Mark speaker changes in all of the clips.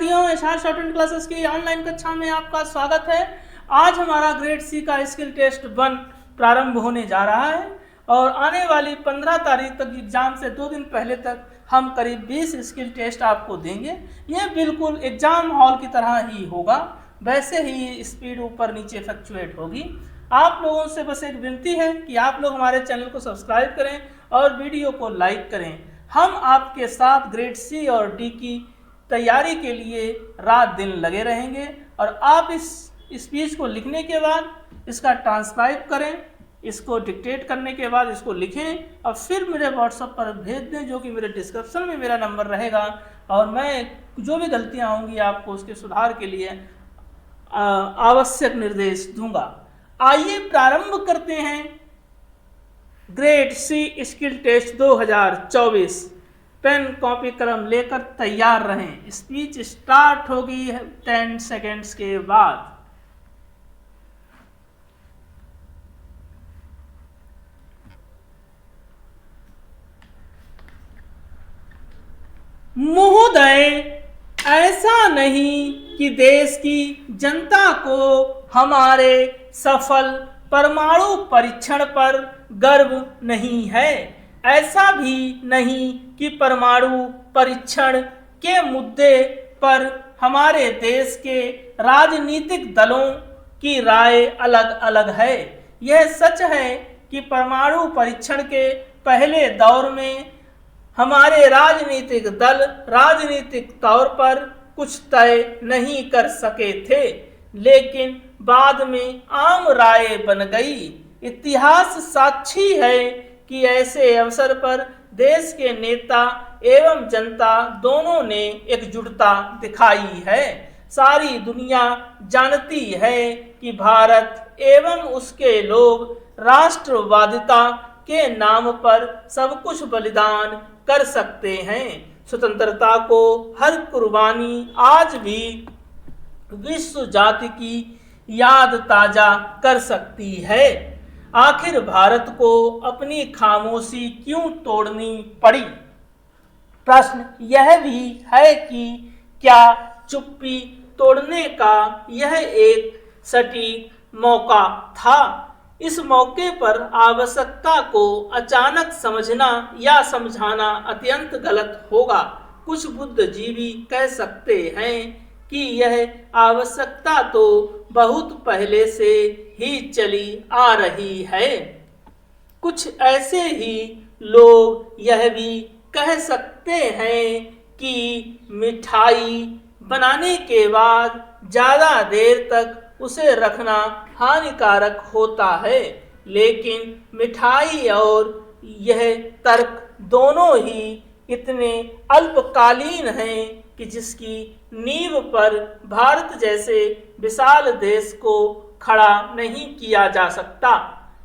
Speaker 1: विद्यार्थियों, HR short classes की online कक्षा में आपका स्वागत है। आज हमारा ग्रेड सी का स्किल टेस्ट 1 प्रारंभ होने जा रहा है और आने वाली 15 तारीख तक एग्जाम से 2 दिन पहले तक हम करीब 20 स्किल टेस्ट आपको देंगे। यह बिल्कुल एग्जाम हॉल की तरह ही होगा, वैसे ही स्पीड ऊपर नीचे फ्लक्चुएट होगी। आप लोगों से बस एक विनती है कि आप लोग हमारे चैनल को सब्सक्राइब करें और वीडियो को लाइक करें। हम आपके साथ ग्रेड सी और डी की तैयारी के लिए रात दिन लगे रहेंगे और आप इस स्पीच को लिखने के बाद इसका ट्रांसक्राइब करें, इसको डिक्टेट करने के बाद इसको लिखें और फिर मेरे व्हाट्सएप पर भेज दें, जो कि मेरे डिस्क्रिप्शन में मेरा नंबर रहेगा और मैं जो भी गलतियां होंगी आपको उसके सुधार के लिए आवश्यक निर्देश दूंगा। आइए प्रारंभ करते हैं grade C skill test 2024। Pen copy कलम लेकर तैयार रहें। स्पीच स्टार्ट होगी 10 सेकेंड्स के बाद। महोदय, ऐसा नहीं कि देश की जनता को हमारे सफल परमाणु परीक्षण पर गर्व नहीं है। ऐसा भी नहीं कि परमाणु परीक्षण के मुद्दे पर हमारे देश के राजनीतिक दलों की राय अलग अलग है। यह सच है कि परमाणु परीक्षण के पहले दौर में हमारे राजनीतिक दल राजनीतिक तौर पर कुछ तय नहीं कर सके थे, लेकिन बाद में आम राय बन गई। इतिहास साक्षी है कि ऐसे अवसर पर देश के नेता एवं जनता दोनों ने एकजुटता दिखाई है। सारी दुनिया जानती है कि भारत एवं उसके लोग राष्ट्रवादिता के नाम पर सब कुछ बलिदान कर सकते हैं। स्वतंत्रता को हर कुर्बानी आज भी विश्व जाति की याद ताजा कर सकती है। आखिर भारत को अपनी खामोशी क्यों तोड़नी पड़ी? प्रश्न यह भी है कि क्या चुप्पी तोड़ने का यह एक सटीक मौका था? इस मौके पर आवश्यकता को अचानक समझना या समझाना अत्यंत गलत होगा। कुछ बुद्धिजीवी कह सकते हैं कि यह आवश्यकता तो बहुत पहले से ही चली आ रही है। कुछ ऐसे ही लोग यह भी कह सकते हैं कि मिठाई बनाने के बाद ज़्यादा देर तक उसे रखना हानिकारक होता है, लेकिन मिठाई और यह तर्क दोनों ही इतने अल्पकालीन हैं कि जिसकी नींव पर भारत जैसे विशाल देश को खड़ा नहीं किया जा सकता।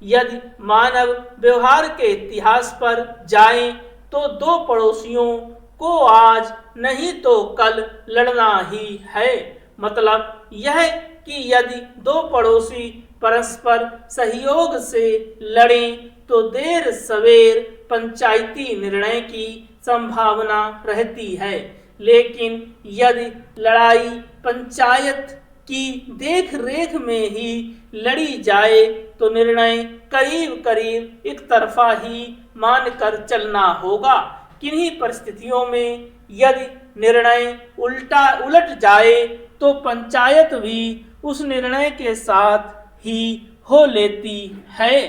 Speaker 1: यदि मानव व्यवहार के इतिहास पर जाएं तो दो पड़ोसियों को आज नहीं तो कल लड़ना ही है। मतलब यह कि यदि दो पड़ोसी परस्पर सहयोग से लड़ें तो देर सवेर पंचायती निर्णय की संभावना रहती है, लेकिन यदि लड़ाई पंचायत की देख रेख में ही लड़ी जाए तो निर्णय करीब करीब एक तरफा ही मानकर चलना होगा। किन्हीं परिस्थितियों में यदि निर्णय उलट जाए तो पंचायत भी उस निर्णय के साथ ही हो लेती है।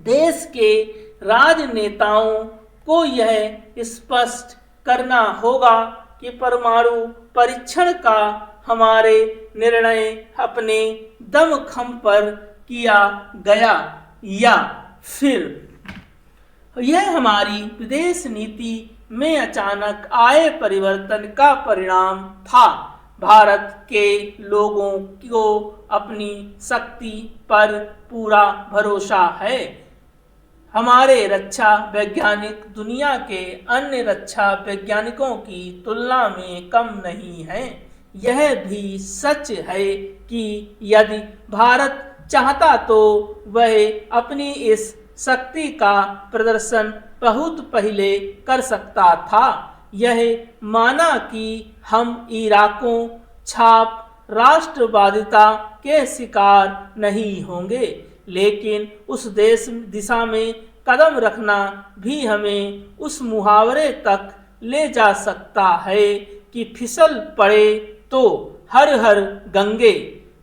Speaker 1: देश के राजनेताओं को यह स्पष्ट करना होगा कि परमाणु परीक्षण का हमारे निर्णय अपने दमखम पर किया गया या फिर यह हमारी विदेश नीति में अचानक आए परिवर्तन का परिणाम था। भारत के लोगों को अपनी शक्ति पर पूरा भरोसा है। हमारे रक्षा वैज्ञानिक दुनिया के अन्य रक्षा वैज्ञानिकों की तुलना में कम नहीं हैं। यह भी सच है कि यदि भारत चाहता तो वह अपनी इस शक्ति का प्रदर्शन बहुत पहले कर सकता था, यह माना कि हम इराकों छाप राष्ट्रवादिता के शिकार नहीं होंगे, लेकिन उस दिशा में कदम रखना भी हमें उस मुहावरे तक ले जा सकता है कि फिसल पड़े तो हर हर गंगे।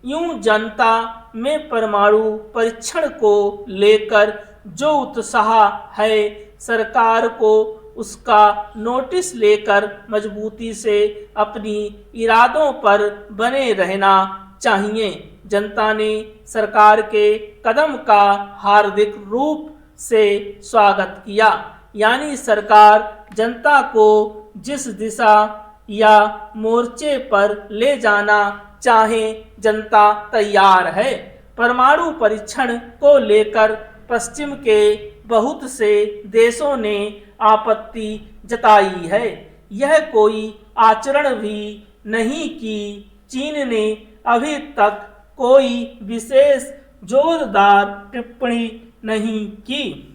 Speaker 1: यूं जनता में परमाणु परीक्षण को लेकर जो उत्साह है, सरकार को उसका नोटिस लेकर मजबूती से अपनी इरादों पर बने रहना चाहिए। जनता ने सरकार के कदम का हार्दिक रूप से स्वागत किया, यानी सरकार जनता को जिस दिशा या मोर्चे पर ले जाना चाहे, जनता तैयार है। परमाणु परीक्षण को लेकर पश्चिम के बहुत से देशों ने आपत्ति जताई है। यह कोई आचरण भी नहीं कि चीन ने अभी तक कोई विशेष जोरदार टिप्पणी नहीं की।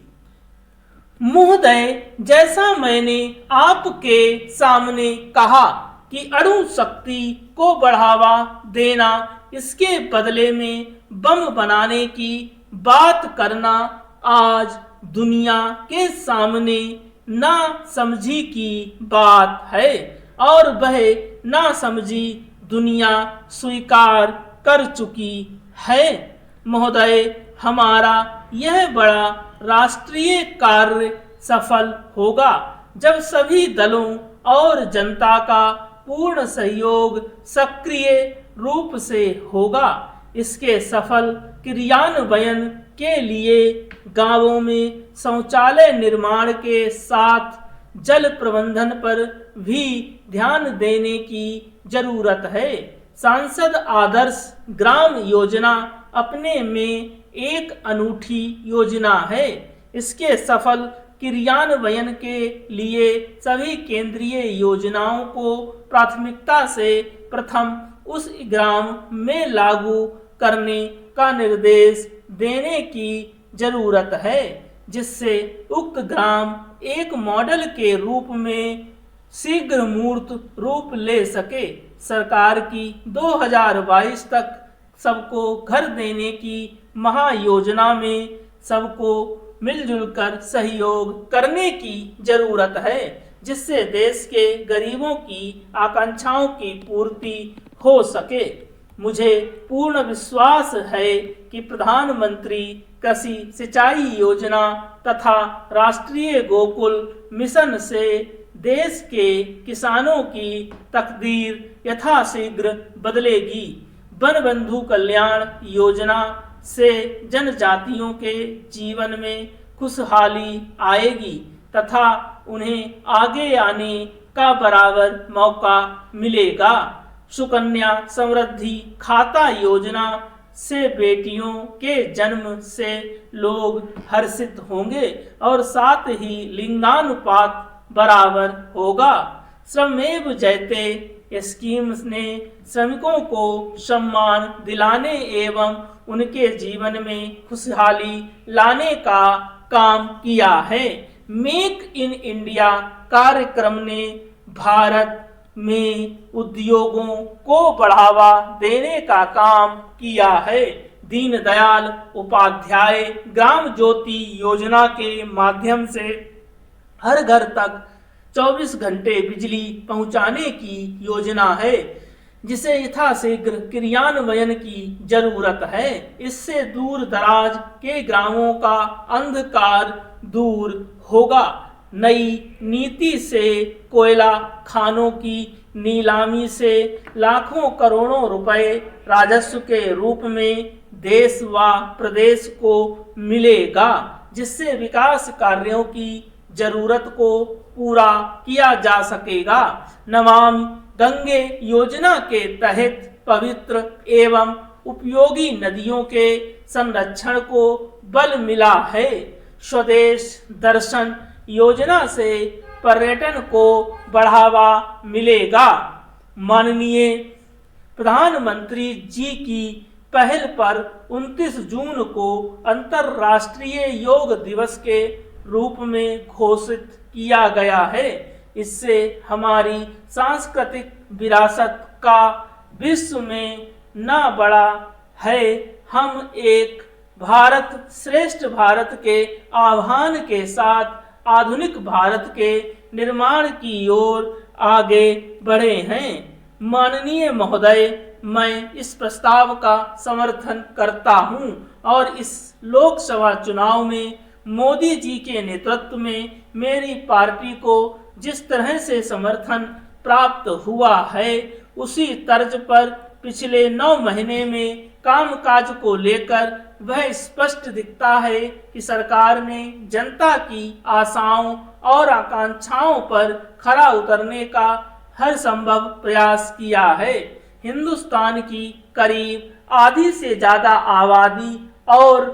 Speaker 1: महोदय, जैसा मैंने आपके सामने कहा कि अणु शक्ति को बढ़ावा देना, इसके बदले में बम बनाने की बात करना आज दुनिया के सामने ना समझी की बात है, और वह ना समझी दुनिया स्वीकार कर चुकी है। महोदय, हमारा यह बड़ा राष्ट्रीय कार्य सफल होगा जब सभी दलों और जनता का पूर्ण सहयोग सक्रिय रूप से होगा। इसके सफल क्रियान्वयन के लिए गांवों में शौचालय निर्माण के साथ जल प्रबंधन पर भी ध्यान देने की जरूरत है। सांसद आदर्श ग्राम योजना अपने में एक अनूठी योजना है। इसके सफल क्रियान्वयन के लिए सभी केंद्रीय योजनाओं को प्राथमिकता से प्रथम उस ग्राम में लागू करने का निर्देश देने की जरूरत है, जिससे उक्त ग्राम एक मॉडल के रूप में शीघ्र मूर्त रूप ले सके। सरकार की 2022 तक सबको घर देने की महायोजना में सबको मिलजुल कर सहयोग करने की जरूरत है, जिससे देश के गरीबों की आकांक्षाओं की पूर्ति हो सके। मुझे पूर्ण विश्वास है कि प्रधानमंत्री कृषि सिंचाई योजना तथा राष्ट्रीय गोकुल मिशन से देश के किसानों की तकदीर यथाशीघ्र बदलेगी। वन बंधु कल्याण योजना से जनजातियों के जीवन में खुशहाली आएगी तथा उन्हें आगे आने का बराबर मौका मिलेगा। सुकन्या समृद्धि खाता योजना से बेटियों के जन्म से लोग हर्षित होंगे और साथ ही लिंगानुपात बराबर होगा। श्रमेव जयते स्कीम ने श्रमिकों को सम्मान दिलाने एवं उनके जीवन में खुशहाली लाने का काम किया है। मेक इन इंडिया कार्यक्रम ने भारत में उद्योगों को बढ़ावा देने का काम किया है। दीनदयाल उपाध्याय ग्राम ज्योति योजना के माध्यम से हर घर तक 24 घंटे बिजली पहुंचाने की योजना है, जिसे यथाशीघ्र क्रियान्वयन की जरूरत है। इससे दूर दराज के ग्रामों का अंधकार दूर होगा। नई नीति से कोयला खानों की नीलामी से लाखों करोड़ों रुपए राजस्व के रूप में देश व प्रदेश को मिलेगा, जिससे विकास कार्यों की जरूरत को पूरा किया जा सकेगा। नमामि गंगे योजना के तहत पवित्र एवं उपयोगी नदियों के संरक्षण को बल मिला है। स्वदेश दर्शन योजना से पर्यटन को बढ़ावा मिलेगा। माननीय प्रधानमंत्री जी की पहल पर 29 जून को अंतर्राष्ट्रीय योग दिवस के रूप में घोषित किया गया है। इससे हमारी सांस्कृतिक विरासत का विश्व में न बड़ा है। हम एक भारत श्रेष्ठ भारत के आह्वान के साथ आधुनिक भारत के निर्माण की ओर आगे बढ़े हैं। माननीय महोदय, मैं इस प्रस्ताव का समर्थन करता हूं और इस लोकसभा चुनाव में मोदी जी के नेतृत्व में मेरी पार्टी को जिस तरह से समर्थन प्राप्त हुआ है, उसी तर्ज पर पिछले 9 महीने में कामकाज को लेकर वह स्पष्ट दिखता है कि सरकार ने जनता की आशाओं और आकांक्षाओं पर खरा उतरने का हर संभव प्रयास किया है। हिंदुस्तान की करीब आधी से ज्यादा आबादी और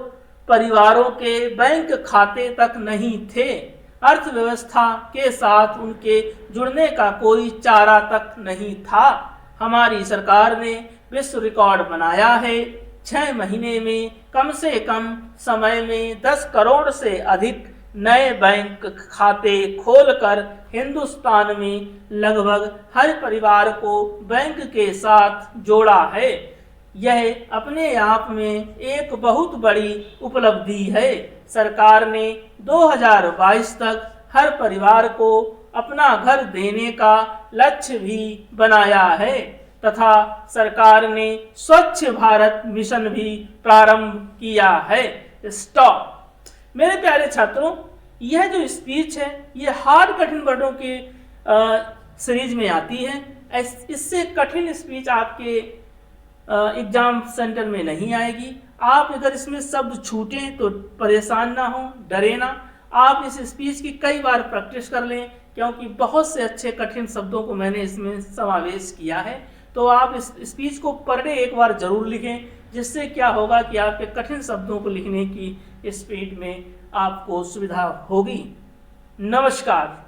Speaker 1: परिवारों के बैंक खाते तक नहीं थे। अर्थव्यवस्था के साथ उनके जुड़ने का कोई चारा तक नहीं था। हमारी सरकार ने विश्व रिकॉर्ड बनाया है। 6 महीने में कम से कम समय में 10 करोड़ से अधिक नए बैंक खाते खोलकर हिंदुस्तान में लगभग हर परिवार को बैंक के साथ जोड़ा है। यह अपने आप में एक बहुत बड़ी उपलब्धि है। सरकार ने 2022 तक हर परिवार को अपना घर देने का लक्ष्य भी बनाया है तथा सरकार ने स्वच्छ भारत मिशन भी प्रारंभ किया है। स्टॉप। मेरे प्यारे छात्रों, यह जो स्पीच है यह हार्ड कठिन वर्डों के सीरीज में आती है। इससे कठिन स्पीच आपके एग्जाम सेंटर में नहीं आएगी। आप अगर इसमें शब्द छूटें तो परेशान ना हो, डरे ना। आप इस स्पीच की कई बार प्रैक्टिस कर लें, क्योंकि बहुत से अच्छे कठिन शब्दों को मैंने इसमें समावेश किया है। तो आप इस स्पीच को पर डे एक बार जरूर लिखें, जिससे क्या होगा कि आपके कठिन शब्दों को लिखने की स्पीड में आपको सुविधा होगी। नमस्कार।